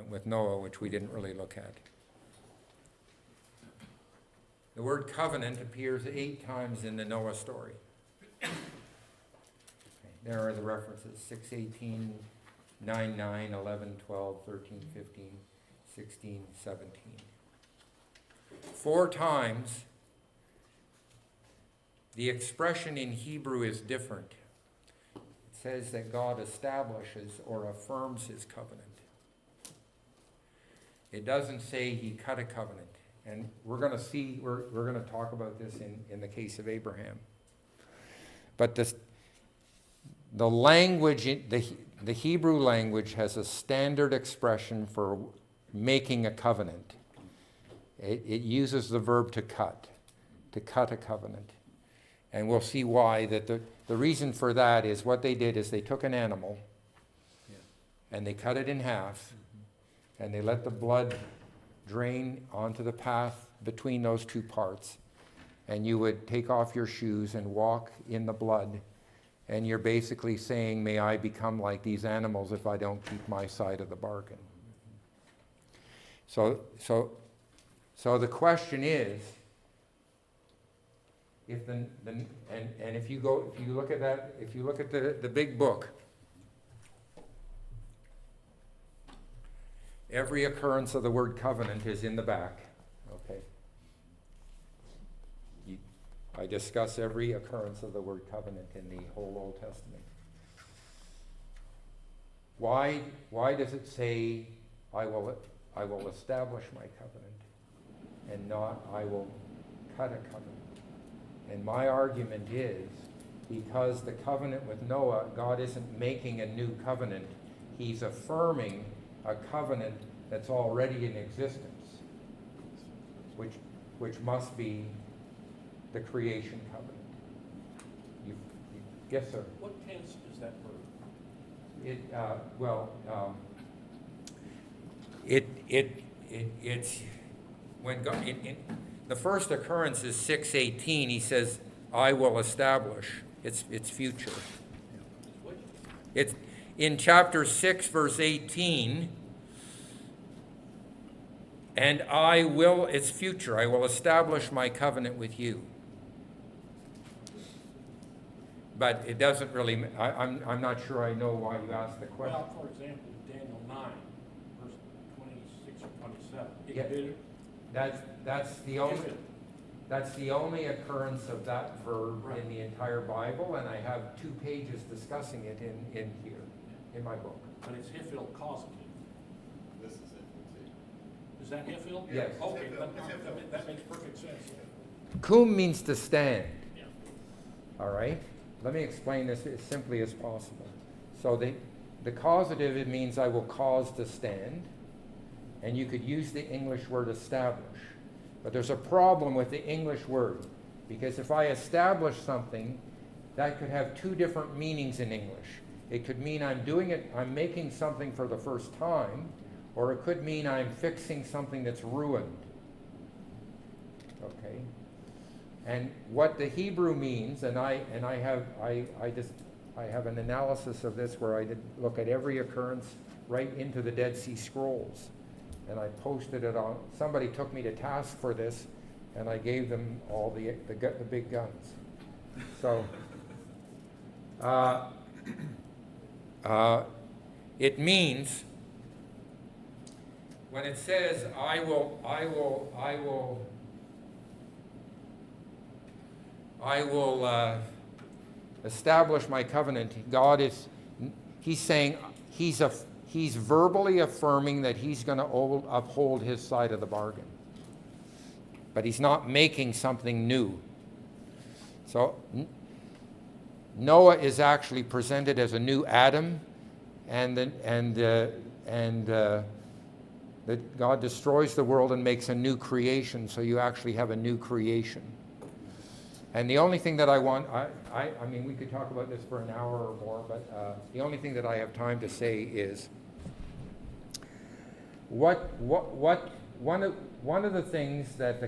with Noah, which we didn't really look at. The word covenant appears 8 times in the Noah story. Okay, there are the references: 6:18, 9:9, 11, 12, 13, 15, 16, 17. 4 times, the expression in Hebrew is different. It says that God establishes or affirms his covenant. It doesn't say he cut a covenant. And we're going to see, we're going to talk about this in the case of Abraham. But the language, the Hebrew language has a standard expression for making a covenant. It uses the verb to cut a covenant. And we'll see why. That the reason for that is what they did is they took an animal and they cut it in half and they let the blood drain onto the path between those 2 parts. And you would take off your shoes and walk in the blood. And you're basically saying, may I become like these animals if I don't keep my side of the bargain. So the question is, if if you look at that, if you look at the big book, every occurrence of the word covenant is in the back. Okay. I discuss every occurrence of the word covenant in the whole Old Testament. Why does it say, I will establish my covenant, and not I will cut a covenant? And my argument is, because the covenant with Noah, God isn't making a new covenant, he's affirming a covenant that's already in existence, which must be the creation covenant. Yes, sir? What tense is that verb? It's when God, the first occurrence is 6:18. He says, "I will establish." It's future. It's in chapter 6, verse 18. And it's future. I will establish my covenant with you. But it doesn't really. I'm not sure I know why you asked the question. Well, for example, Daniel 9, verse 26 or 27. That's the only occurrence of that verb in the entire Bible, and I have 2 pages discussing it in here, in my book. But it's Hiphil causative. This is it. Is that Hiphil? Yes. Okay, that makes perfect sense. Kum means to stand. Yeah. All right? Let me explain this as simply as possible. So the causative, it means I will cause to stand. And you could use the English word establish. But there's a problem with the English word. Because if I establish something, that could have 2 different meanings in English. It could mean I'm making something for the first time, or it could mean I'm fixing something that's ruined. Okay? And what the Hebrew means, and I have an analysis of this where I did look at every occurrence right into the Dead Sea Scrolls. And I posted it on, somebody took me to task for this, and I gave them all the big guns. So, it means, when it says, I will establish my covenant, he's saying, he's verbally affirming that he's going to uphold his side of the bargain. But he's not making something new. So Noah is actually presented as a new Adam, and that God destroys the world and makes a new creation, so you actually have a new creation. And the only thing that I want, I mean, we could talk about this for an hour or more, but the only thing that I have time to say is, one of the things that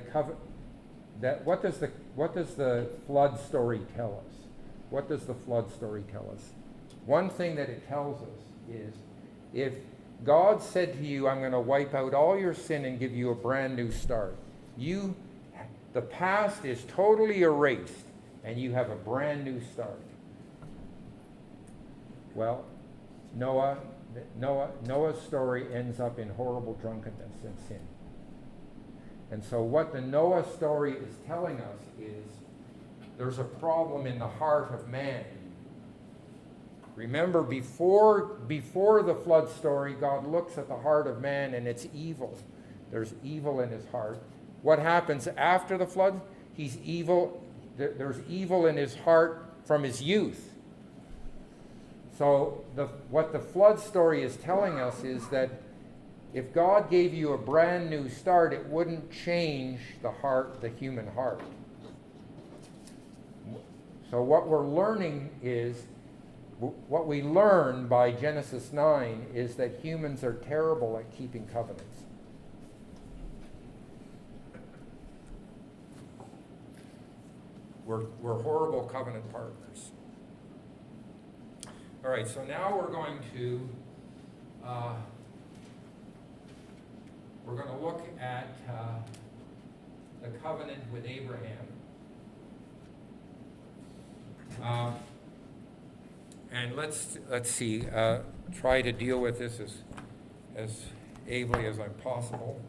what does the flood story tell us? What does the flood story tell us? One thing that it tells us is, God said to you, I'm going to wipe out all your sin and give you a brand new start. The past is totally erased, and you have a brand new start. Well, Noah's story ends up in horrible drunkenness and sin. And so what the Noah story is telling us is there's a problem in the heart of man. Remember, before the flood story, God looks at the heart of man and it's evil. There's evil in his heart. What happens after the flood? He's evil. There's evil in his heart from his youth. So what the flood story is telling us is that if God gave you a brand new start, it wouldn't change the human heart. So what we're learning is, what we learn by Genesis 9 is that humans are terrible at keeping covenants. We're horrible covenant partners. All right, so now we're going to look at the covenant with Abraham. And let's see, try to deal with this as ably as I'm possible.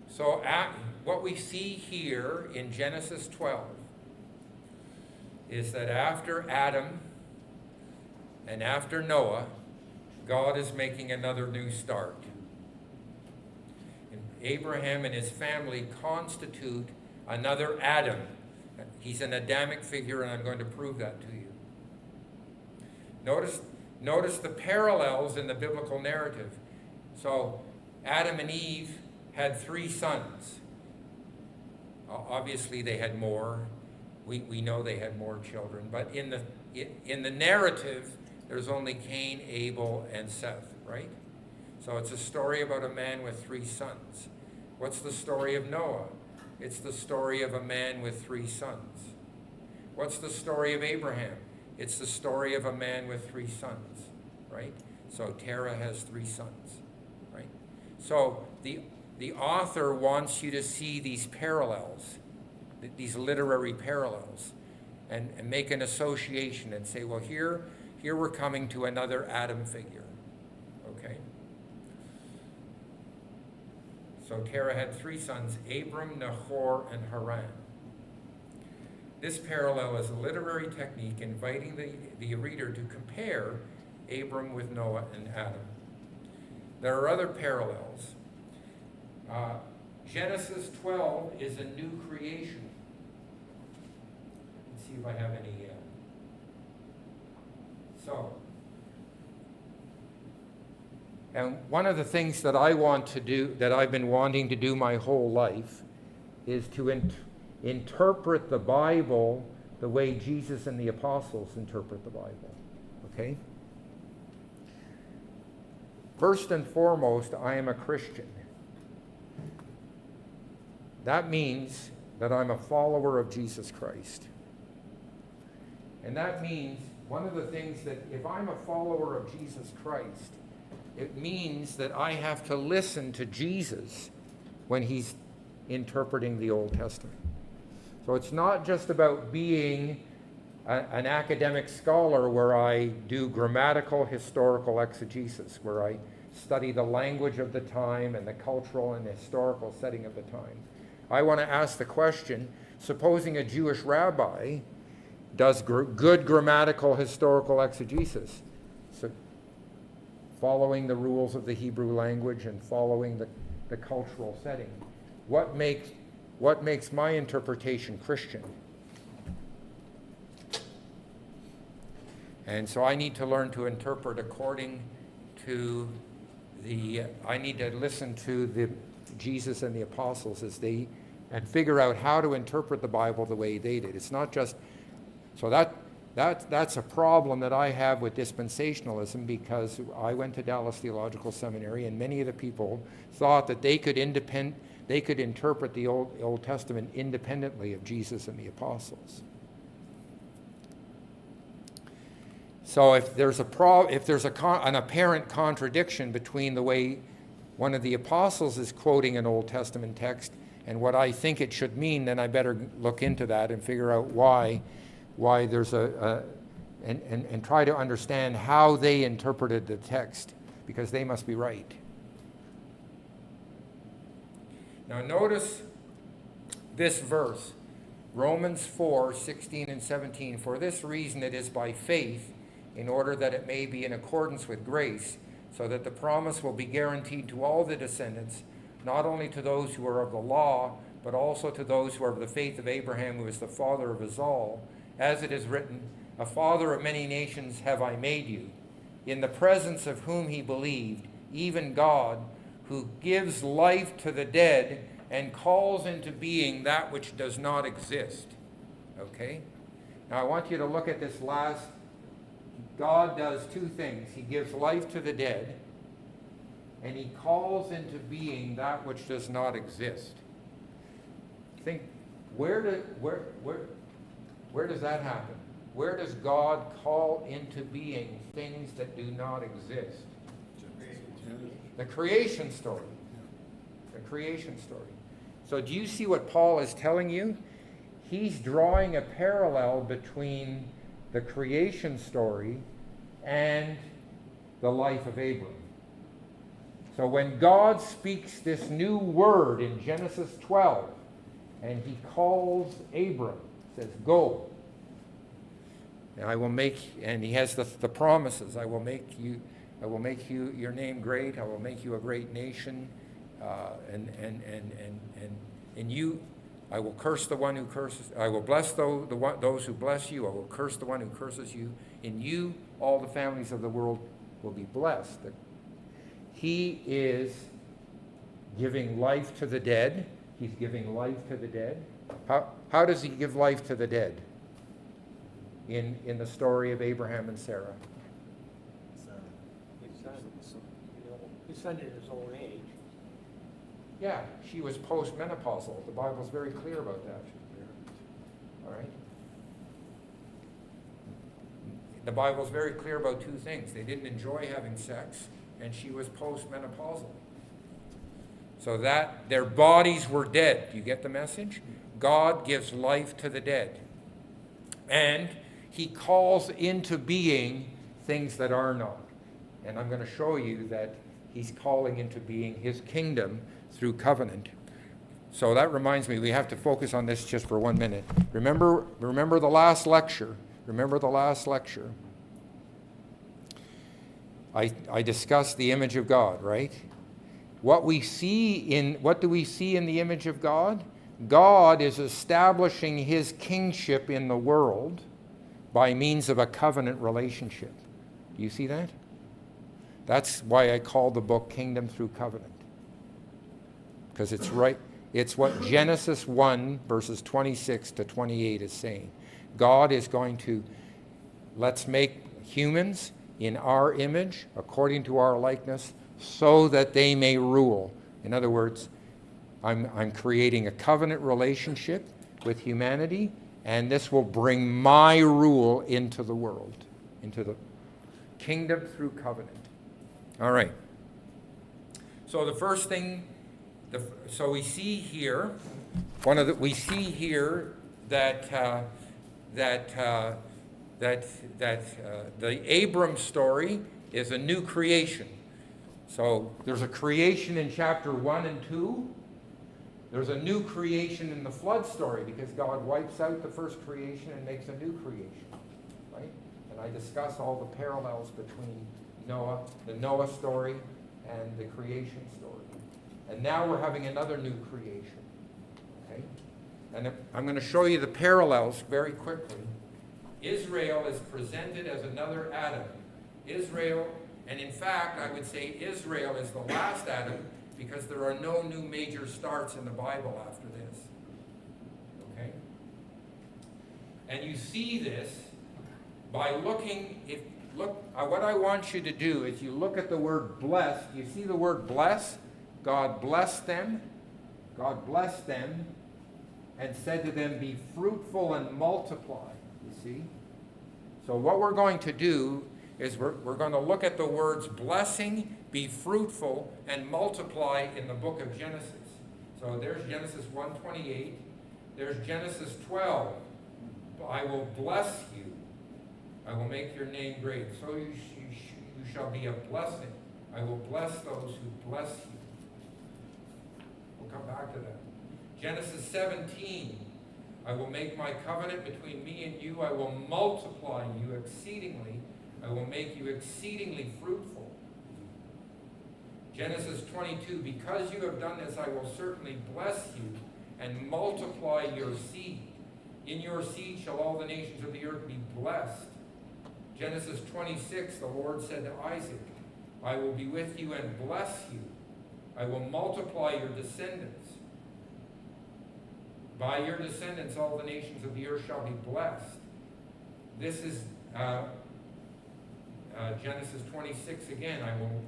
So what we see here in Genesis 12 is that after Adam and after Noah, God is making another new start. And Abraham and his family constitute another Adam. He's an Adamic figure, and I'm going to prove that to you. Notice the parallels in the biblical narrative. So Adam and Eve had 3 sons. Obviously they had more. We know they had more children, but in the narrative, there's only Cain, Abel, and Seth, right? So it's a story about a man with 3 sons. What's the story of Noah? It's the story of a man with 3 sons. What's the story of Abraham? It's the story of a man with 3 sons, right? So Terah has 3 sons, right? So the author wants you to see these parallels, these literary parallels, and make an association and say, well, here we're coming to another Adam figure, okay? So Terah had 3 sons, Abram, Nahor, and Haran. This parallel is a literary technique inviting the reader to compare Abram with Noah and Adam. There are other parallels. Genesis 12 is a new creation. Let's see if I have any. And one of the things that I want to do, that I've been wanting to do my whole life, is to interpret the Bible the way Jesus and the apostles interpret the Bible. Okay? First and foremost, I am a Christian. That means that I'm a follower of Jesus Christ. And that means one of the things that if I'm a follower of Jesus Christ, it means that I have to listen to Jesus when he's interpreting the Old Testament. So it's not just about being an academic scholar where I do grammatical historical exegesis, where I study the language of the time and the cultural and historical setting of the time. I want to ask the question, supposing a Jewish rabbi does good grammatical historical exegesis, so following the rules of the Hebrew language and following the cultural setting, what makes my interpretation Christian? And so I need to learn to interpret according to I need to listen to Jesus and the apostles and figure out how to interpret the Bible the way they did. It's not just, so that's a problem that I have with dispensationalism, because I went to Dallas Theological Seminary and many of the people thought that they could they could interpret the Old Testament independently of Jesus and the apostles. So if there's an apparent contradiction between the way one of the apostles is quoting an Old Testament text and what I think it should mean, then I better look into that and figure out why there's and try to understand how they interpreted the text, because they must be right. Now notice this verse, Romans 4:16 and 17. For this reason it is by faith, in order that it may be in accordance with grace, so that the promise will be guaranteed to all the descendants, not only to those who are of the law, but also to those who are of the faith of Abraham, who is the father of us all. As it is written, a father of many nations have I made you, in the presence of whom he believed, even God, who gives life to the dead and calls into being that which does not exist. Okay? Now I want you to look at this last. God does two things. He gives life to the dead, and he calls into being that which does not exist. Think, where does that happen? Where does God call into being things that do not exist? The creation story. The creation story. So do you see what Paul is telling you? He's drawing a parallel between the creation story and the life of Abram. So when God speaks this new word in Genesis 12, and he calls Abram, says, go. And I will make, and he has the promises, I will make you your name great, I will make you a great nation, and you, I will curse the one who curses, I will bless those who bless you, I will curse the one who curses you. In you, all the families of the world will be blessed. He is giving life to the dead. He's giving life to the dead. How does he give life to the dead? In the story of Abraham and Sarah. His son at his old age. Yeah, she was postmenopausal. The Bible's very clear about that. All right? The Bible's very clear about two things. They didn't enjoy having sex, and she was postmenopausal. So that their bodies were dead. Do you get the message? God gives life to the dead. And he calls into being things that are not. And I'm going to show you that he's calling into being his kingdom through covenant. So that reminds me, we have to focus on this just for 1 minute. Remember the last lecture. Remember the last lecture. I discussed the image of God, right? What do we see in the image of God? God is establishing his kingship in the world by means of a covenant relationship. Do you see that? That's why I call the book Kingdom Through Covenant. Because it's right. It's what Genesis 1, verses 26 to 28 is saying. God is going to, let's make humans in our image, according to our likeness, so that they may rule. In other words, I'm creating a covenant relationship with humanity, and this will bring my rule into the world, into the kingdom through covenant. All right. So the first thing, so we see here, we see here that the Abram story is a new creation. So there's a creation in chapter 1 and 2. There's a new creation in the flood story because God wipes out the first creation and makes a new creation, right? And I discuss all the parallels between Noah, the Noah story, and the creation story. And now we're having another new creation, okay? And I'm going to show you the parallels very quickly. Israel is presented as another Adam. Israel, and in fact, I would say Israel is the last Adam because there are no new major starts in the Bible after this. Okay? And you see this by looking, what I want you to do is you look at the word blessed. You see the word bless? God blessed them. God blessed them and said to them, be fruitful and multiply. You see? So what we're going to do is we're going to look at the words blessing, be fruitful, and multiply in the book of Genesis. So there's Genesis 1:28. There's Genesis 12. I will bless you. I will make your name great. So you shall be a blessing. I will bless those who bless you. We'll come back to that. Genesis 17. I will make my covenant between me and you. I will multiply you exceedingly. I will make you exceedingly fruitful. Genesis 22. Because you have done this, I will certainly bless you and multiply your seed. In your seed shall all the nations of the earth be blessed. Genesis 26, the Lord said to Isaac, I will be with you and bless you. I will multiply your descendants. By your descendants all the nations of the earth shall be blessed. This is Genesis 26 again.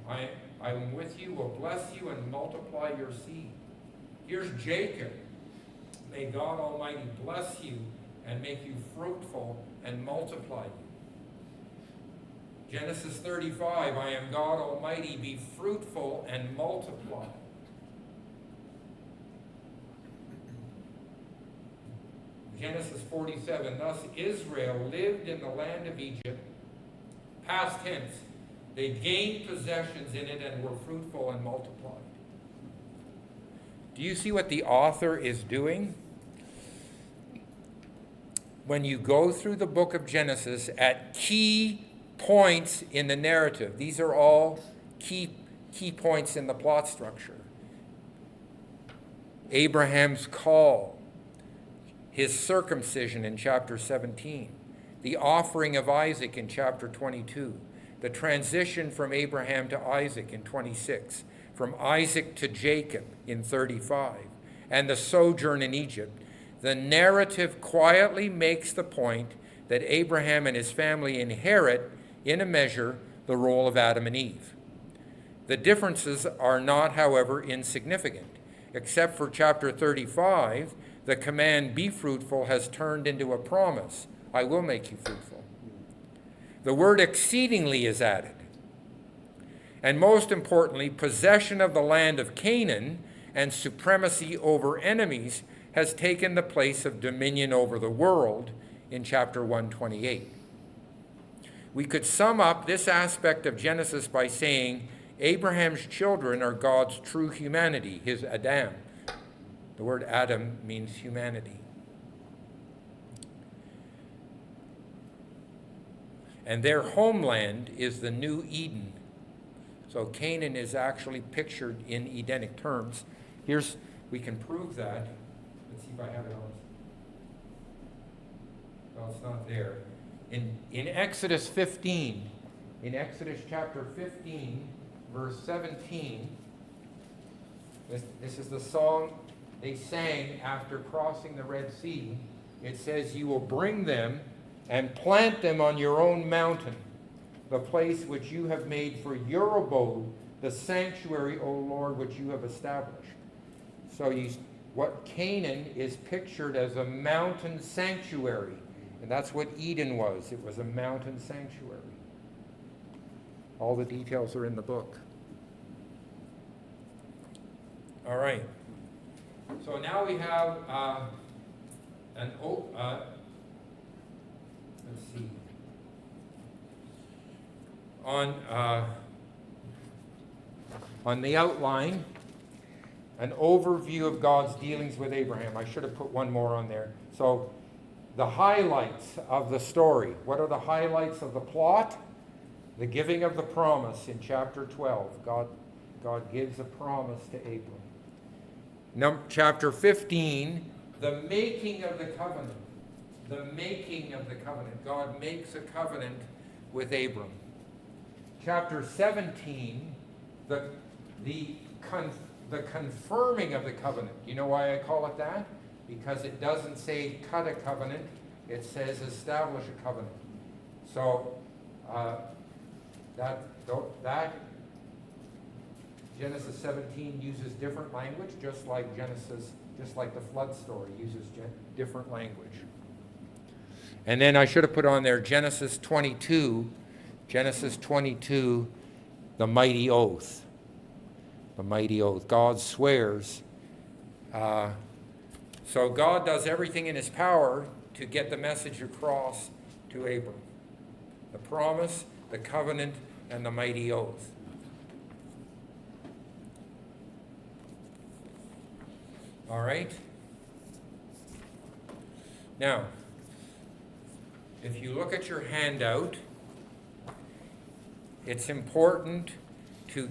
I am with you, will bless you, and multiply your seed. Here's Jacob. May God Almighty bless you and make you fruitful and multiply you. Genesis 35, I am God Almighty, be fruitful and multiply. Genesis 47, thus Israel lived in the land of Egypt, past tense. They gained possessions in it and were fruitful and multiplied. Do you see what the author is doing? When you go through the book of Genesis at key points in the narrative, these are all key points in the plot structure. Abraham's call, his circumcision in chapter 17, the offering of Isaac in chapter 22, the transition from Abraham to Isaac in 26, from Isaac to Jacob in 35, and the sojourn in Egypt. The narrative quietly makes the point that Abraham and his family inherit, in a measure, the role of Adam and Eve. The differences are not, however, insignificant. Except for chapter 35, the command, be fruitful, has turned into a promise. I will make you fruitful. The word exceedingly is added. And most importantly, possession of the land of Canaan and supremacy over enemies has taken the place of dominion over the world in chapter 128. We could sum up this aspect of Genesis by saying Abraham's children are God's true humanity, his Adam. The word Adam means humanity. And their homeland is the new Eden. So Canaan is actually pictured in Edenic terms. We can prove that. Let's see if I have it on. No, it's not there. In Exodus 15, in Exodus chapter 15, verse 17, this is the song they sang after crossing the Red Sea. It says, you will bring them and plant them on your own mountain, the place which you have made for your abode, the sanctuary, O Lord, which you have established. So what Canaan is pictured as a mountain sanctuary. And that's what Eden was. It was a mountain sanctuary. All the details are in the book. All right. So now we have let's see. On the outline, an overview of God's dealings with Abraham. I should have put one more on there. So the highlights of the story. What are the highlights of the plot? The giving of the promise in chapter 12. God gives a promise to Abram. Chapter 15, the making of the covenant. The making of the covenant. God makes a covenant with Abram. Chapter 17, the confirming of the covenant. You know why I call it that? Because it doesn't say cut a covenant, it says establish a covenant. So that Genesis 17 uses different language, just like the flood story uses different language. And then I should have put on there Genesis 22, the mighty oath. The mighty oath. God swears. So God does everything in his power to get the message across to Abram. The promise, the covenant, and the mighty oath. All right? Now, if you look at your handout, it's important to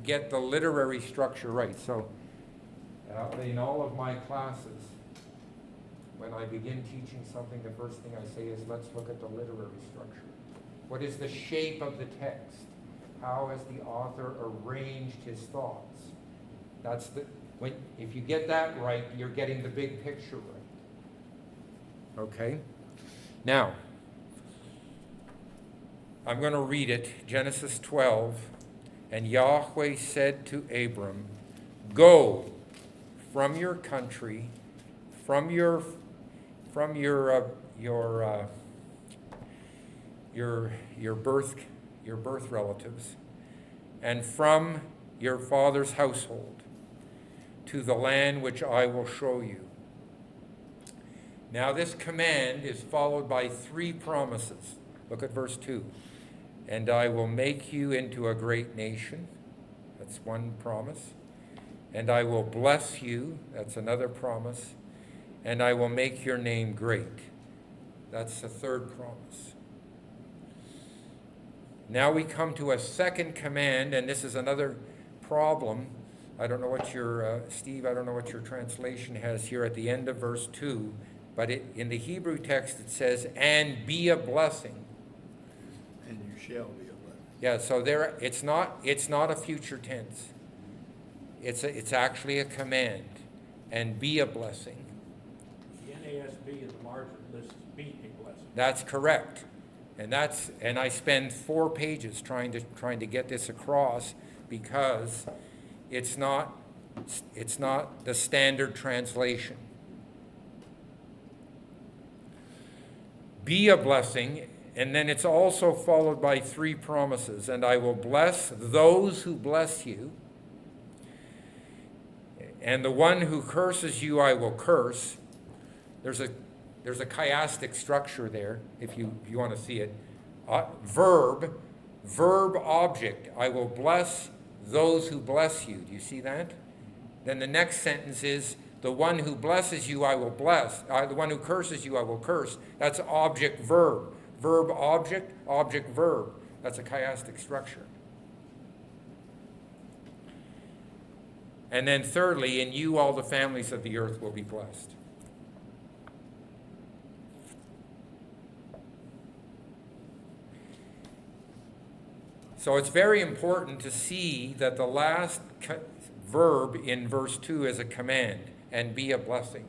get the literary structure right. So, in all of my classes, when I begin teaching something, the first thing I say is, let's look at the literary structure. What is the shape of the text? How has the author arranged his thoughts? If you get that right, you're getting the big picture right. Okay? Now, I'm going to read it, Genesis 12. And Yahweh said to Abram, go from your country, from your birth relatives, and from your father's household, to the land which I will show you. Now this command is followed by 3 promises. Look at verse 2. And I will make you into a great nation. That's one promise. And I will bless you. That's another promise. And I will make your name great. That's the 3rd promise. Now we come to a second command, and this is another problem. I don't know what your, Steve, I don't know what your translation has here at the end of verse 2, but in the Hebrew text it says, and be a blessing. And you shall be a blessing. Yeah, so there, it's not a future tense. It's actually a command, and be a blessing. The NASB in the margin lists be a blessing. That's correct. And I spend 4 pages trying to get this across, because it's not the standard translation. Be a blessing, and then it's also followed by 3 promises. And I will bless those who bless you, and the one who curses you I will curse. There's a chiastic structure there, if you want to see it. Verb, object. I will bless those who bless you. Do you see that? Then the next sentence is, the one who blesses you I will bless. The one who curses you I will curse. That's object, verb. Verb, object, verb. That's a chiastic structure. And then thirdly, in you all the families of the earth will be blessed. So it's very important to see that the last verb in verse 2 is a command, and be a blessing.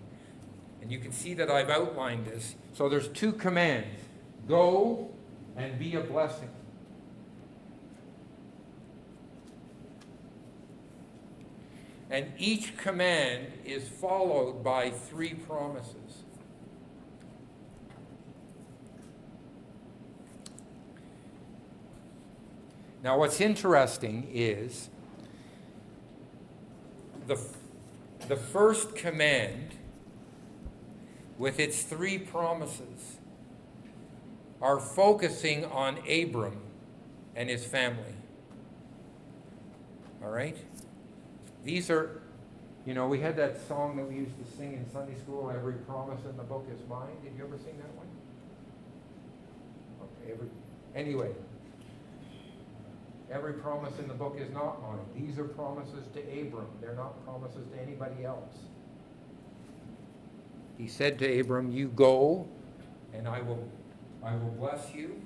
And you can see that I've outlined this. So there's 2 commands. Go and be a blessing. And each command is followed by 3 promises. Now what's interesting is the first command with its 3 promises are focusing on Abram and his family. All right? These are, we had that song that we used to sing in Sunday school, every promise in the book is mine. Did you ever sing that one? Okay, anyway, every promise in the book is not mine. These are promises to Abram. They're not promises to anybody else. He said to Abram, you go, and I will bless you.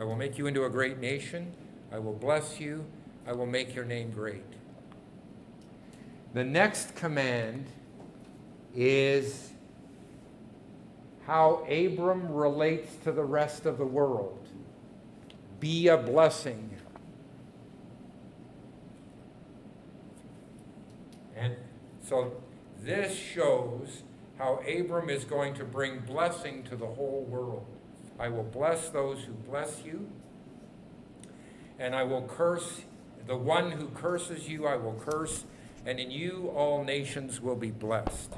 I will make you into a great nation. I will bless you. I will make your name great. The next command is how Abram relates to the rest of the world. Be a blessing. And so this shows how Abram is going to bring blessing to the whole world. I will bless those who bless you, and I will curse the one who curses you, I will curse, and in you all nations will be blessed.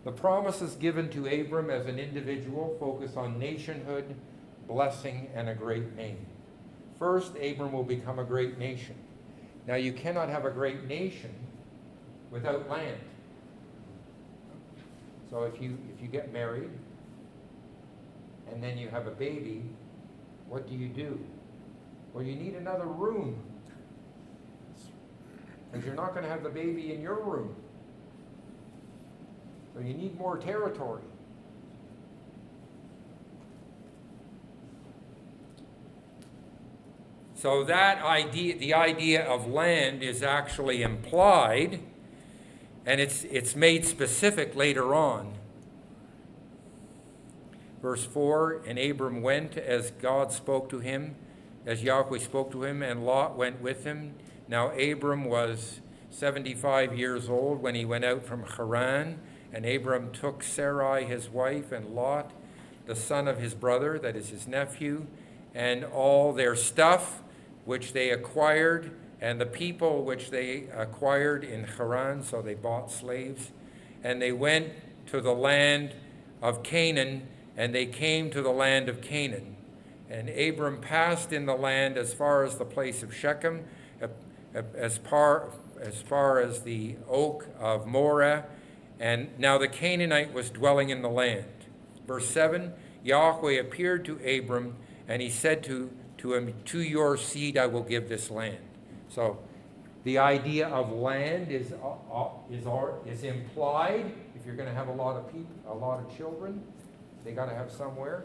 The promises given to Abram as an individual focus on nationhood, blessing, and a great name. First, Abram will become a great nation. Now, you cannot have a great nation without land. So if you get married and then you have a baby, what do? Well, you need another room, because you're not going to have the baby in your room. So you need more territory. So that idea, the idea of land, is actually implied, and it's made specific later on. Verse 4, and Abram went as God spoke to him, as Yahweh spoke to him, and Lot went with him. Now Abram was 75 years old when he went out from Haran, and Abram took Sarai his wife, and Lot, the son of his brother, that is his nephew, and all their stuff which they acquired, and the people which they acquired in Haran, so they bought slaves. And they went to the land of Canaan, and they came to the land of Canaan. And Abram passed in the land as far as the place of Shechem, as far as the oak of Moreh, and now the Canaanite was dwelling in the land. Verse 7, Yahweh appeared to Abram, and he said to him, to your seed I will give this land. So the idea of land is implied. If you're going to have a lot of people, a lot of children, they got to have somewhere.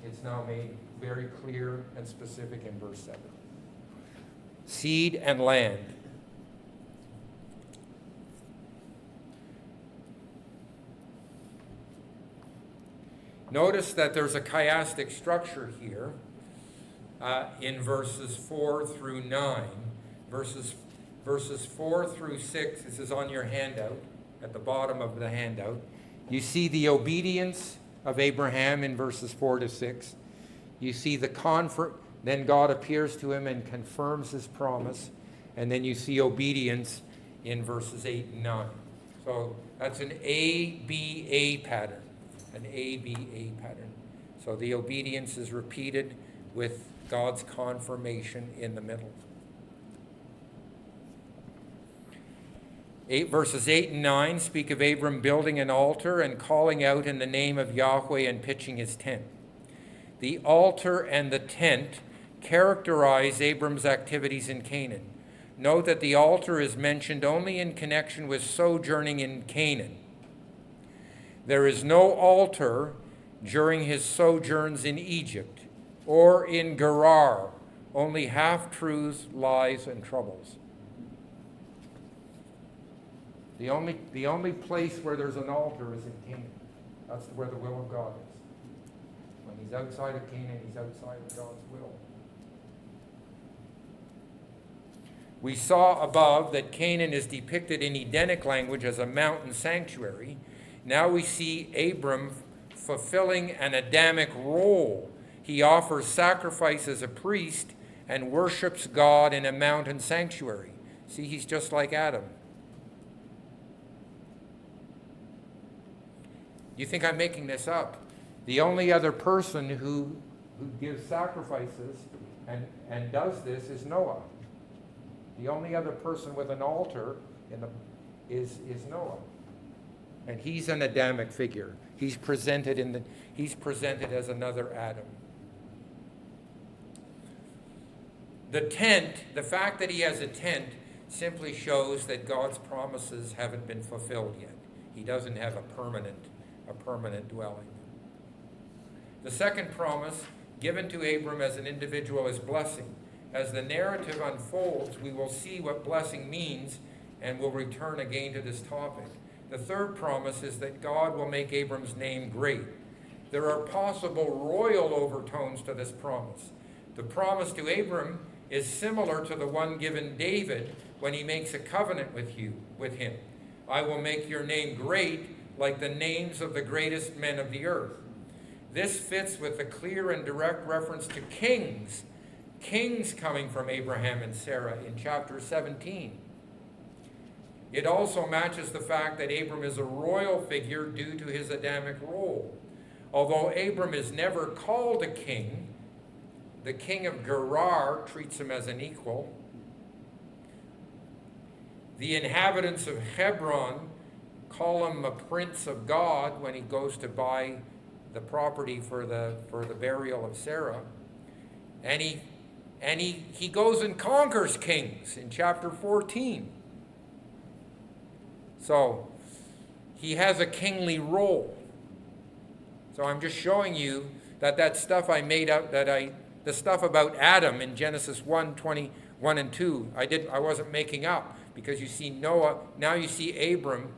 It's now made very clear and specific in verse 7. Seed and land. Notice that there's a chiastic structure here in verses 4 through 9. Verses 4 through 6, this is on your handout, at the bottom of the handout. You see the obedience of Abraham in verses 4 to 6. You see then God appears to him and confirms his promise. And then you see obedience in verses 8 and 9. So that's an A-B-A pattern. An A-B-A pattern. So the obedience is repeated with God's confirmation in the middle. Verses 8 and 9 speak of Abram building an altar and calling out in the name of Yahweh and pitching his tent. The altar and the tent characterize Abram's activities in Canaan. Note that the altar is mentioned only in connection with sojourning in Canaan. There is no altar during his sojourns in Egypt or in Gerar, only half-truths, lies, and troubles. The only place where there's an altar is in Canaan. That's where the will of God is. When he's outside of Canaan, he's outside of God's will. We saw above that Canaan is depicted in Edenic language as a mountain sanctuary. Now we see Abram fulfilling an Adamic role. He offers sacrifice as a priest and worships God in a mountain sanctuary. See, he's just like Adam. You think I'm making this up? The only other person who gives sacrifices and does this is Noah. The only other person with an altar is Noah. And he's an Adamic figure. He's presented as another Adam. The tent, the fact that he has a tent, simply shows that God's promises haven't been fulfilled yet. He doesn't have a permanent dwelling. The second promise given to Abram as an individual is blessing. As the narrative unfolds, we will see what blessing means, and we'll return again to this topic. The third promise is that God will make Abram's name great. There are possible royal overtones to this promise. The promise to Abram is similar to the one given David when he makes a covenant with him. I will make your name great like the names of the greatest men of the earth. This fits with the clear and direct reference to kings coming from Abraham and Sarah in chapter 17. It also matches the fact that Abram is a royal figure due to his Adamic role. Although Abram is never called a king, the king of Gerar treats him as an equal. The inhabitants of Hebron call him a prince of God when he goes to buy the property for the burial of Sarah. And he goes and conquers kings in chapter 14. So he has a kingly role. So I'm just showing you that stuff I made up, the stuff about Adam in Genesis 1:21 and 2, I wasn't making up, because you see Noah, now you see Abram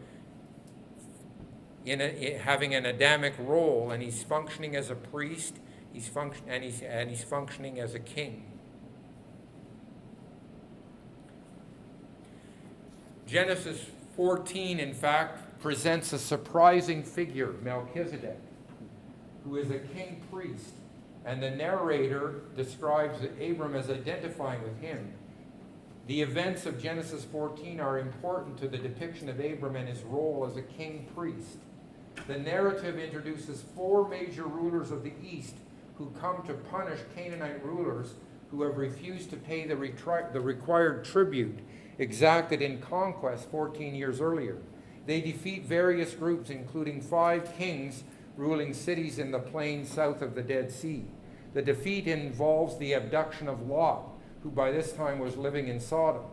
having an Adamic role, and he's functioning as a priest, he's functioning as a king. Genesis 14, in fact, presents a surprising figure, Melchizedek, who is a king priest, and the narrator describes Abram as identifying with him. The events of Genesis 14 are important to the depiction of Abram and his role as a king priest. The narrative introduces 4 major rulers of the east who come to punish Canaanite rulers who have refused to pay the required tribute exacted in conquest 14 years earlier. They defeat various groups, including 5 kings ruling cities in the plain south of the Dead Sea. The defeat involves the abduction of Lot, who by this time was living in Sodom.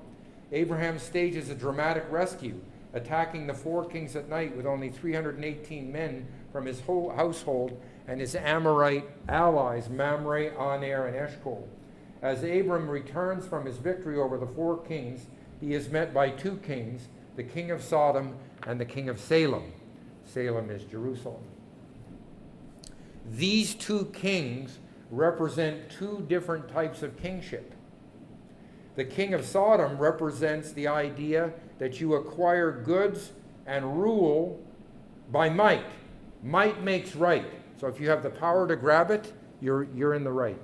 Abraham stages a dramatic rescue, attacking the 4 kings at night with only 318 men from his whole household and his Amorite allies, Mamre, Aner, and Eshcol. As Abram returns from his victory over the 4 kings, he is met by 2 kings, the king of Sodom and the king of Salem. Salem is Jerusalem. These 2 kings represent 2 different types of kingship. The king of Sodom represents the idea that you acquire goods and rule by might. Might makes right. So if you have the power to grab it, you're in the right.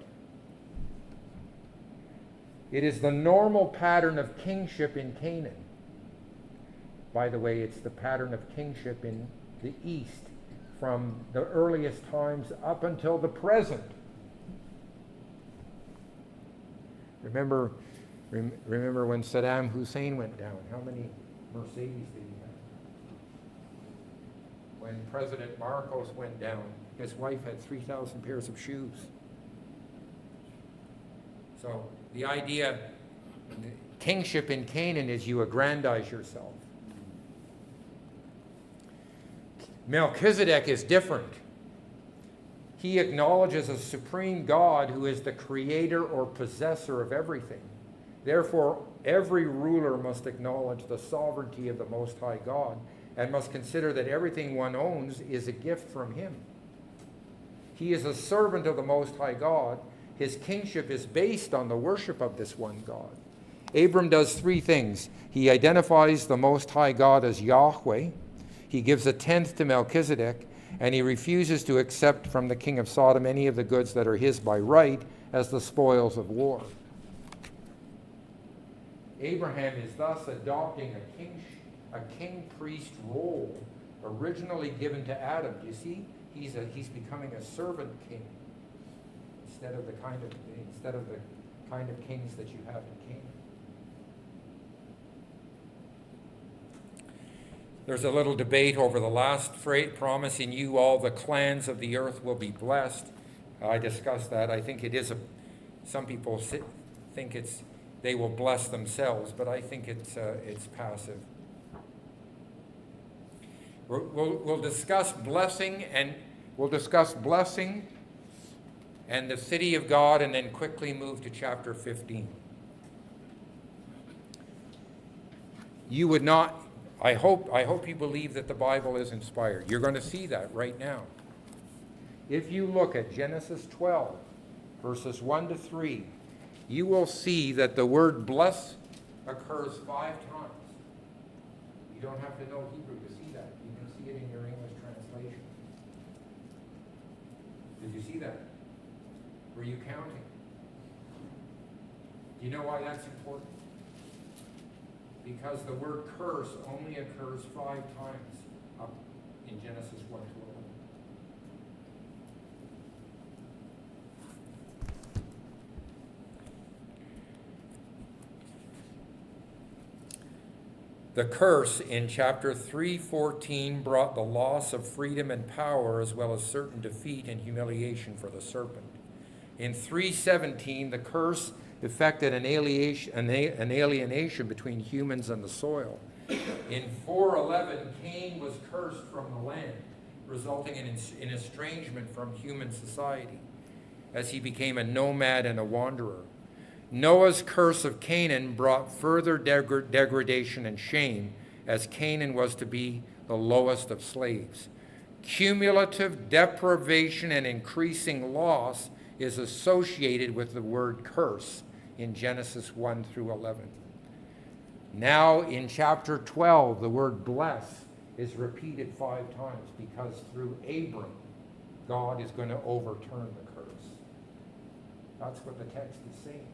It is the normal pattern of kingship in Canaan. By the way, it's the pattern of kingship in the east from the earliest times up until the present. Remember when Saddam Hussein went down, how many Mercedes did he have? When President Marcos went down, his wife had 3,000 pairs of shoes. So the idea, kingship in Canaan is you aggrandize yourself. Melchizedek is different. He acknowledges a supreme God who is the creator or possessor of everything. Therefore, every ruler must acknowledge the sovereignty of the Most High God and must consider that everything one owns is a gift from him. He is a servant of the Most High God. His kingship is based on the worship of this one God. Abram does 3 things. He identifies the Most High God as Yahweh. He gives a tenth to Melchizedek, and he refuses to accept from the king of Sodom any of the goods that are his by right as the spoils of war. Abraham is thus adopting a king-priest role originally given to Adam. Do you see? He's becoming a servant king instead of the kind of kings that you have in Canaan. There's a little debate over the last phrase, promise, in you all the clans of the earth will be blessed. I discussed that. I think it is some people think they will bless themselves, but I think it's passive. We'll discuss blessing and the city of God, and then quickly move to chapter 15. You would not. I hope you believe that the Bible is inspired. You're going to see that right now. If you look at Genesis 12, verses 1 to 3, you will see that the word bless occurs 5 times. You don't have to know Hebrew to see that. You can see it in your English translation. Did you see that? Were you counting? Do you know why that's important? Because the word curse only occurs 5 times up in Genesis 1 to 11. The curse in chapter 3:14 brought the loss of freedom and power, as well as certain defeat and humiliation for the serpent. In 3:17, the curse effected an alienation between humans and the soil. In 4:11, Cain was cursed from the land, resulting in estrangement from human society, as he became a nomad and a wanderer. Noah's curse of Canaan brought further degradation and shame, as Canaan was to be the lowest of slaves. Cumulative deprivation and increasing loss is associated with the word curse in Genesis 1 through 11. Now in chapter 12, the word bless is repeated 5 times, because through Abram, God is going to overturn the curse. That's what the text is saying.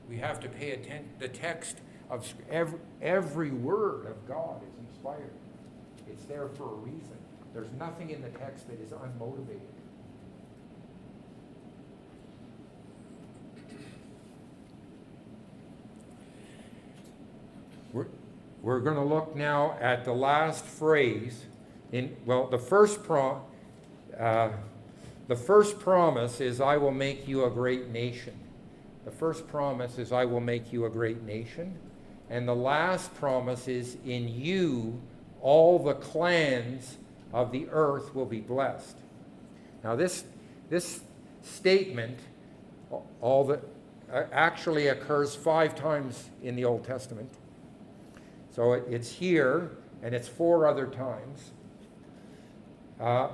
We have to pay attention. The text of every word of God is inspired. It's there for a reason. There's nothing in the text that is unmotivated. We're going to look now at the last phrase. The first promise is, I will make you a great nation. The first promise is, I will make you a great nation. And the last promise is, in you all the clans of the earth will be blessed. Now this statement actually occurs 5 times in the Old Testament. So it's here, and it's 4 other times. I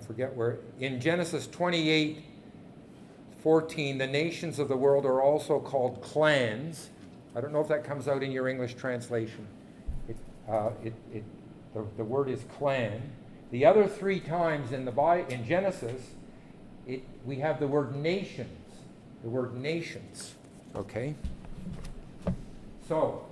forget where. In Genesis 28:14, the nations of the world are also called clans. I don't know if that comes out in your English translation. The word is clan. The other 3 times in Genesis, we have the word nations. The word nations. Okay? So,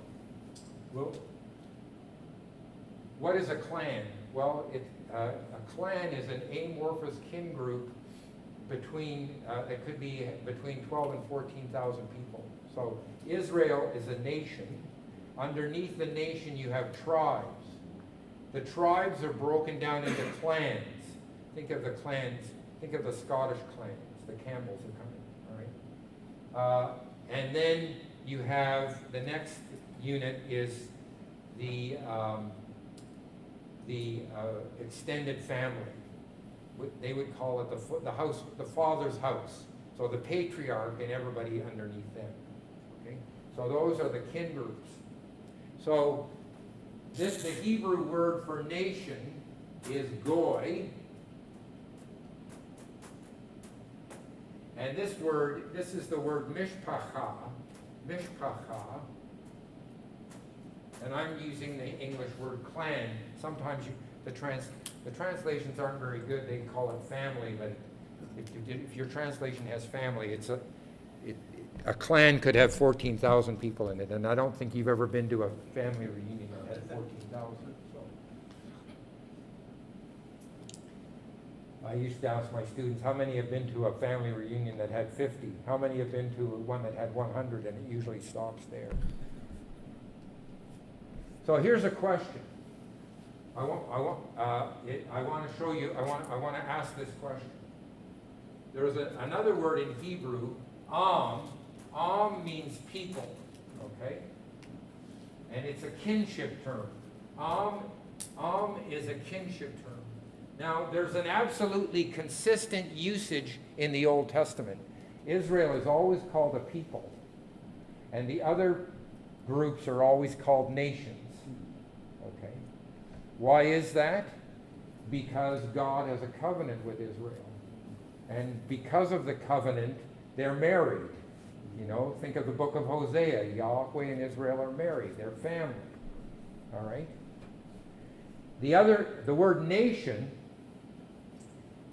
what is a clan? Well, a clan is an amorphous kin group it could be between 12 and 14,000 people. So Israel is a nation. Underneath the nation you have tribes. The tribes are broken down into clans. Think of the clans, think of the Scottish clans. The Campbells are coming, all right? And then you have, the next unit is the extended family. They would call it the house, the father's house. So the patriarch and everybody underneath them. Okay? So those are the kin groups. So the Hebrew word for nation is goy. And this is the word mishpacha. Mishpacha. And I'm using the English word clan. Sometimes the translations aren't very good. They call it family, but if your translation has family, a clan could have 14,000 people in it, and I don't think you've ever been to a family reunion that had 14,000. So I used to ask my students, how many have been to a family reunion that had 50? How many have been to one that had 100? And it usually stops there. So here's a question. I want to show you. I want to ask this question. There's another word in Hebrew, am. Am means people, okay? And it's a kinship term. Am is a kinship term. Now, there's an absolutely consistent usage in the Old Testament. Israel is always called a people, and the other groups are always called nations. Okay? Why is that? because God has a covenant with Israel. And because of the covenant, they're married. You know, think of the book of Hosea. Yahweh and Israel are married. They're family. All right? The word nation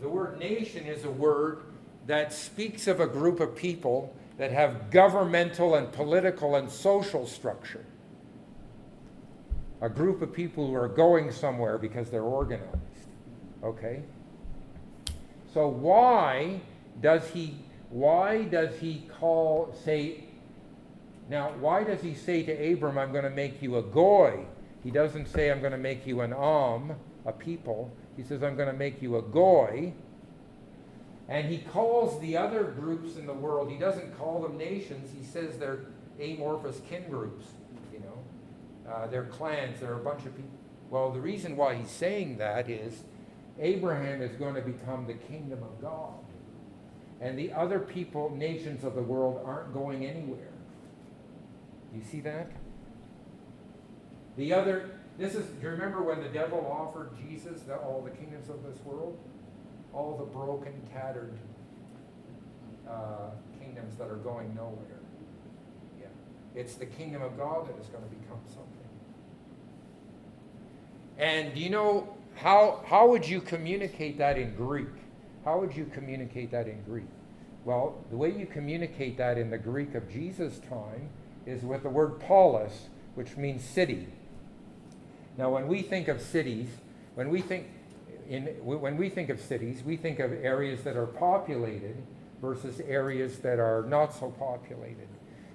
is a word that speaks of a group of people that have governmental and political and social structure. A group of people who are going somewhere because they're organized. Okay? So why does he say to Abram, I'm going to make you a goy? He doesn't say, I'm going to make you an a people. He says, I'm going to make you a goy. And he calls the other groups in the world, he doesn't call them nations, he says they're amorphous kin groups, you know. They're clans, they're a bunch of people. Well, the reason why he's saying that is Abraham is going to become the kingdom of God. And the other people, nations of the world, aren't going anywhere. You see that? Do you remember when the devil offered Jesus all the kingdoms of this world? All the broken, tattered kingdoms that are going nowhere. Yeah. It's the kingdom of God that is going to become something. And do you know, how would you communicate that in Greek? How would you communicate that in Greek? Well, the way you communicate that in the Greek of Jesus' time is with the word polis, which means city. Now, when we think of cities, when we think of cities, we think of areas that are populated versus areas that are not so populated.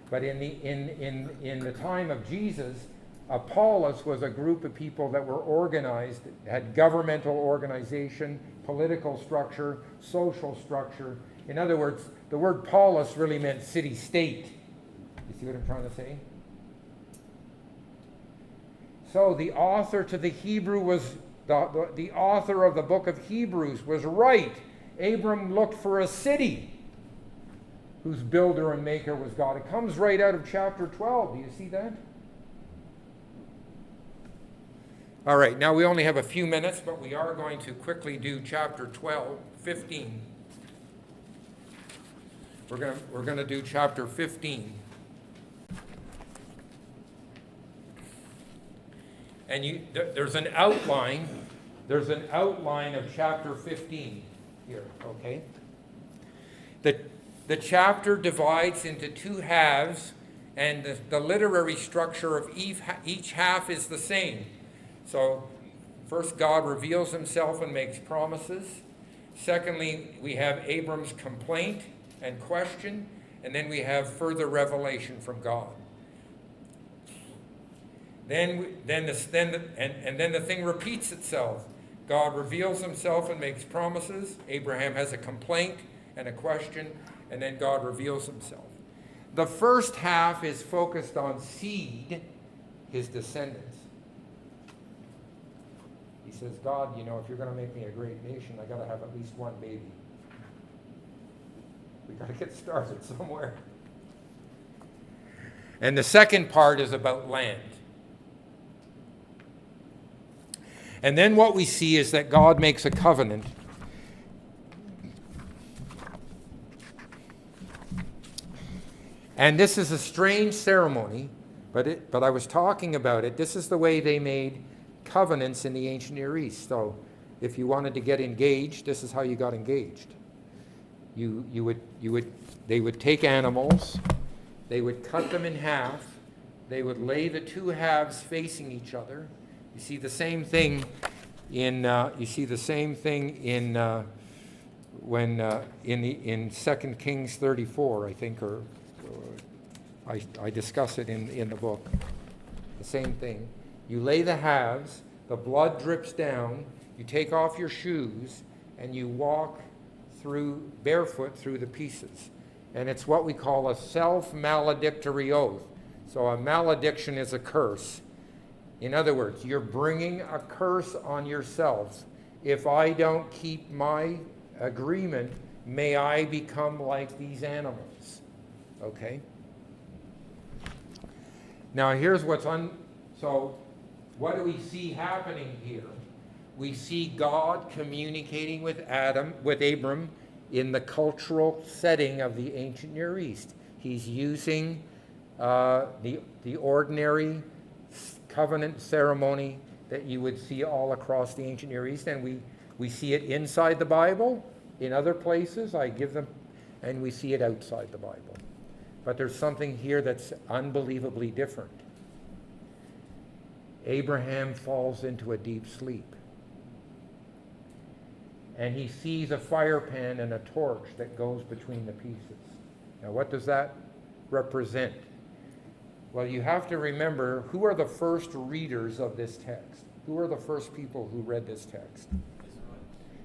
But in the time of Jesus, a polis was a group of people that were organized, had governmental organization, political structure, social structure. In other words, the word polis really meant city-state. You see what I'm trying to say? So the author to the Hebrew was, the author of the book of Hebrews was right. Abram looked for a city whose builder and maker was God. It comes right out of chapter 12. Do you see that? All right, now we only have a few minutes, but we are going to quickly do chapter 15. We're going to do chapter 15. And there's an outline. There's an outline of chapter 15 here, okay? The chapter divides into two halves, and the literary structure of each half is the same. So, first, God reveals himself and makes promises. Secondly, we have Abram's complaint and question, and then we have further revelation from God. Then the thing repeats itself. God reveals himself and makes promises. Abraham has a complaint and a question, and then God reveals himself. The first half is focused on seed, his descendants. He says, God, you know, if you're going to make me a great nation, I got to have at least one baby. We got to get started somewhere. And the second part is about land. And then what we see is that God makes a covenant. And this is a strange ceremony, but I was talking about it. This is the way they made covenants in the ancient Near East. So if you wanted to get engaged, this is how you got engaged. They would take animals, they would cut them in half, they would lay the two halves facing each other. You see the same thing in 2 Kings 34, I think, or I discuss it in the book. The same thing. You lay the halves, the blood drips down, you take off your shoes, and you walk barefoot through the pieces. And it's what we call a self-maledictory oath. So a malediction is a curse. In other words, you're bringing a curse on yourself. If I don't keep my agreement, may I become like these animals. Okay? Now here's so what do we see happening here? we see God communicating with Abram in the cultural setting of the ancient Near East. He's using the ordinary covenant ceremony that you would see all across the ancient Near East, and we see it inside the Bible. In other places, I give them, and we see it outside the Bible. But there's something here that's unbelievably different. Abraham falls into a deep sleep. And he sees a fire pan and a torch that goes between the pieces. Now, what does that represent? Well, you have to remember, who are the first readers of this text? Who are the first people who read this text?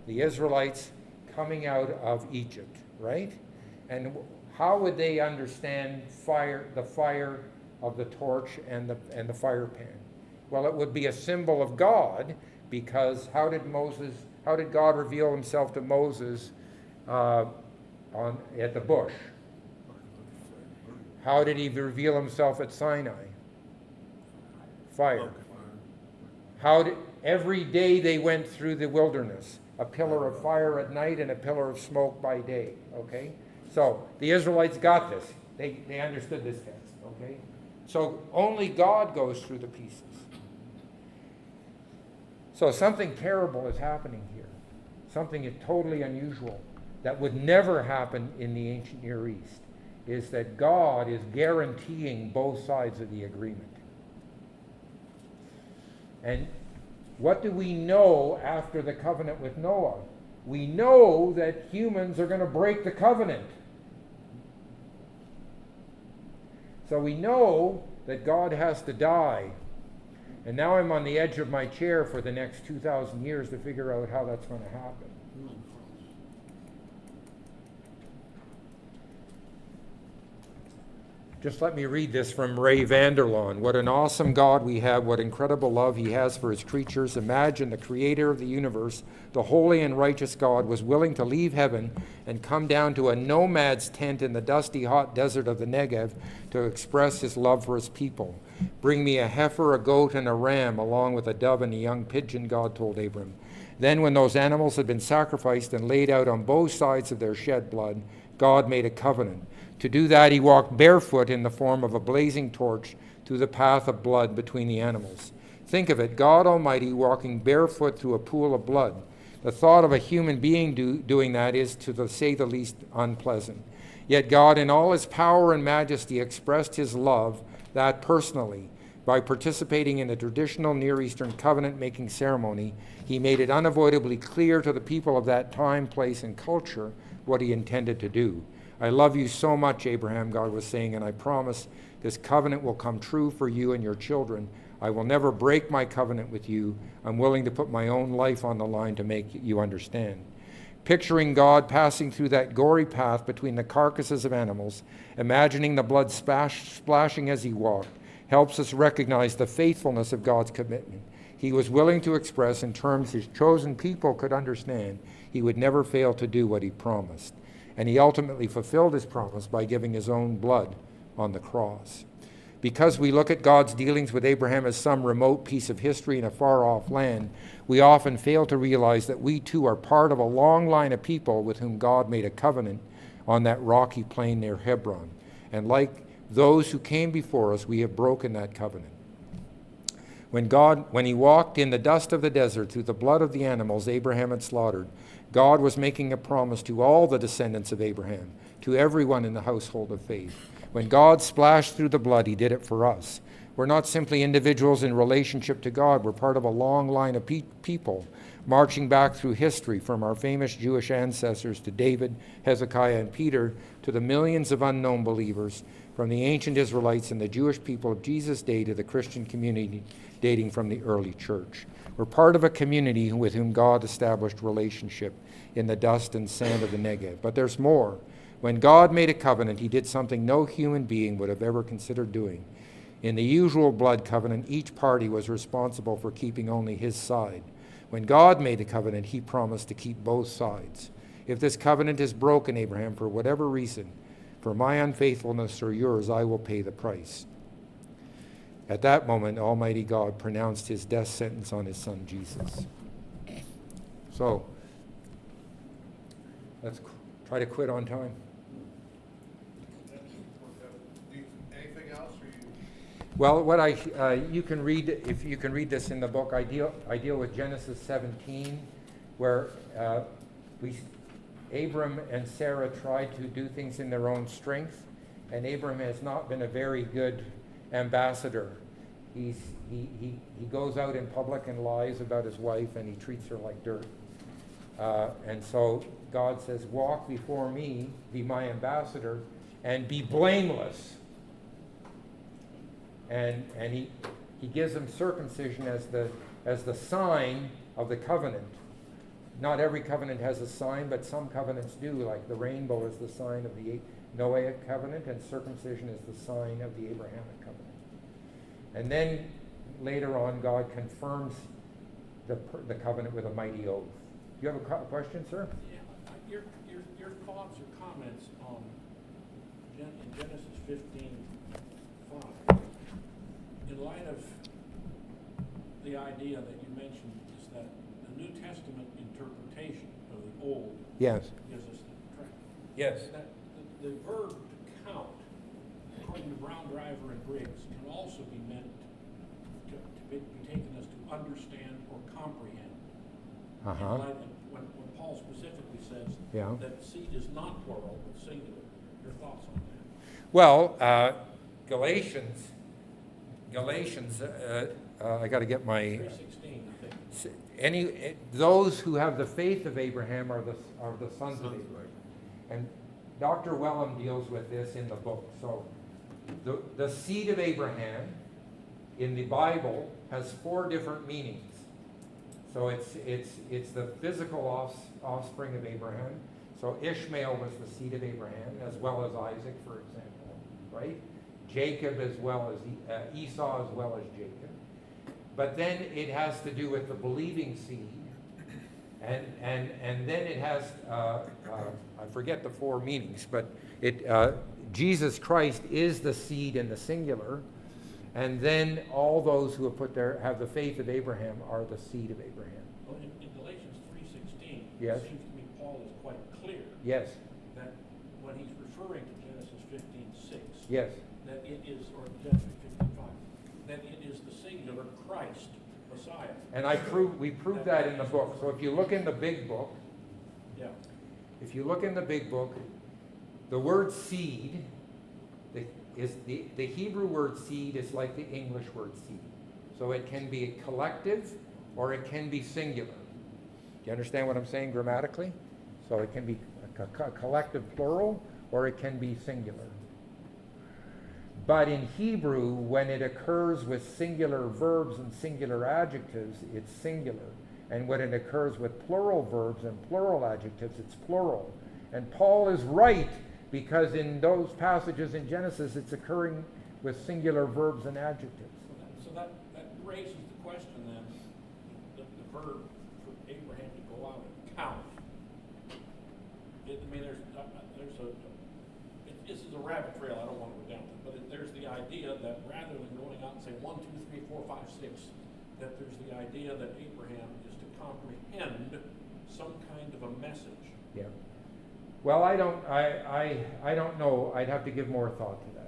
The Israelites coming out of Egypt, right? And how would they understand the fire of the torch and the fire pan? Well, it would be a symbol of God, because how did God reveal himself to Moses at the bush? How did he reveal himself at Sinai? Fire. Every day they went through the wilderness, a pillar of fire at night and a pillar of smoke by day, okay? So the Israelites got this. They understood this text, okay? So only God goes through the pieces. So something terrible is happening here. Something totally unusual that would never happen in the ancient Near East is that God is guaranteeing both sides of the agreement. And what do we know after the covenant with Noah? We know that humans are going to break the covenant. So we know that God has to die. And now I'm on the edge of my chair for the next 2,000 years to figure out how that's going to happen. Just let me read this from Ray Vanderlaan. What an awesome God we have, what incredible love he has for his creatures. Imagine the creator of the universe, the holy and righteous God, was willing to leave heaven and come down to a nomad's tent in the dusty, hot desert of the Negev to express his love for his people. Bring me a heifer, a goat, and a ram, along with a dove and a young pigeon, God told Abram. Then when those animals had been sacrificed and laid out on both sides of their shed blood, God made a covenant. To do that, he walked barefoot in the form of a blazing torch through the path of blood between the animals. Think of it, God Almighty walking barefoot through a pool of blood. The thought of a human being doing that is, to say the least, unpleasant. Yet God, in all his power and majesty, expressed his love, that personally. By participating in the traditional Near Eastern covenant-making ceremony, he made it unavoidably clear to the people of that time, place, and culture what he intended to do. I love you so much, Abraham, God was saying, and I promise this covenant will come true for you and your children. I will never break my covenant with you. I'm willing to put my own life on the line to make you understand. Picturing God passing through that gory path between the carcasses of animals, imagining the blood splashing as he walked, helps us recognize the faithfulness of God's commitment. He was willing to express in terms his chosen people could understand. He would never fail to do what he promised. And he ultimately fulfilled his promise by giving his own blood on the cross. Because we look at God's dealings with Abraham as some remote piece of history in a far-off land, we often fail to realize that we too are part of a long line of people with whom God made a covenant on that rocky plain near Hebron. And like those who came before us, we have broken that covenant. When he walked in the dust of the desert through the blood of the animals Abraham had slaughtered, God was making a promise to all the descendants of Abraham, to everyone in the household of faith. When God splashed through the blood, he did it for us. We're not simply individuals in relationship to God. We're part of a long line of people marching back through history, from our famous Jewish ancestors to David, Hezekiah, and Peter, to the millions of unknown believers, from the ancient Israelites and the Jewish people of Jesus' day to the Christian community dating from the early church. We're part of a community with whom God established relationship in the dust and sand of the Negev. But there's more. When God made a covenant, he did something no human being would have ever considered doing. In the usual blood covenant, each party was responsible for keeping only his side. When God made the covenant, he promised to keep both sides. If this covenant is broken, Abraham, for whatever reason, for my unfaithfulness or yours, I will pay the price. At that moment, Almighty God pronounced his death sentence on his son Jesus. So, let's try to quit on time. Anything else, or you? Well, what you can read, if you can read this in the book, I deal with Genesis 17, where Abram and Sarah tried to do things in their own strength, and Abram has not been a very good ambassador. He goes out in public and lies about his wife, and he treats her like dirt. And so God says, walk before me, be my ambassador, and be blameless. And he gives him circumcision as the sign of the covenant. Not every covenant has a sign, but some covenants do, like the rainbow is the sign of the Noahic covenant, and circumcision is the sign of the Abrahamic covenant. And then later on, God confirms the covenant with a mighty oath. Do you have a question, sir? Yeah, your thoughts or comments on in Genesis 15:5, in light of the idea that you mentioned, is that the New Testament interpretation of the Old Yes. gives us the track. Yes. That the verb to count, according to Brown, Driver, and Briggs, can also be meant to be taken as to understand or comprehend. Uh-huh. In light of when Paul specifically says Yeah. that seed is not plural but singular. Your thoughts on that? Well, Galatians, I got to get my 3:16, I think. those who have the faith of Abraham are the sons of Abraham. And Dr. Wellham deals with this in the book. So the seed of Abraham in the Bible has 4 different meanings. So it's the physical offspring of Abraham. So Ishmael was the seed of Abraham, as well as Isaac, for example, right? Jacob as well as Esau as well as Jacob. But then it has to do with the believing seed, and then it has I forget the 4 meanings, but Jesus Christ is the seed in the singular, and then all those who have the faith of Abraham are the seed of Abraham. Well, in Galatians 3:16, Yes. it seems to me Paul is quite clear Yes, that when he's referring to Genesis 15:6, yes, that it is, or Genesis 15:5, that it is the singular Christ, Messiah. and we proved that in the book. So if you look in the big book, Yeah. the word seed, the Hebrew word seed is like the English word seed. So it can be collective or it can be singular. Do you understand what I'm saying grammatically? So it can be a collective plural or it can be singular. But in Hebrew, when it occurs with singular verbs and singular adjectives, it's singular. And when it occurs with plural verbs and plural adjectives, it's plural. And Paul is right, because in those passages in Genesis, it's occurring with singular verbs and adjectives. So that raises the question then, the verb for Abraham to go out and count. This is a rabbit trail, I don't want to go down it, but there's the idea that rather than going out and say 1, 2, 3, 4, 5, 6, that there's the idea that Abraham is to comprehend some kind of a message. Yeah. Well, I don't know. I'd have to give more thought to that.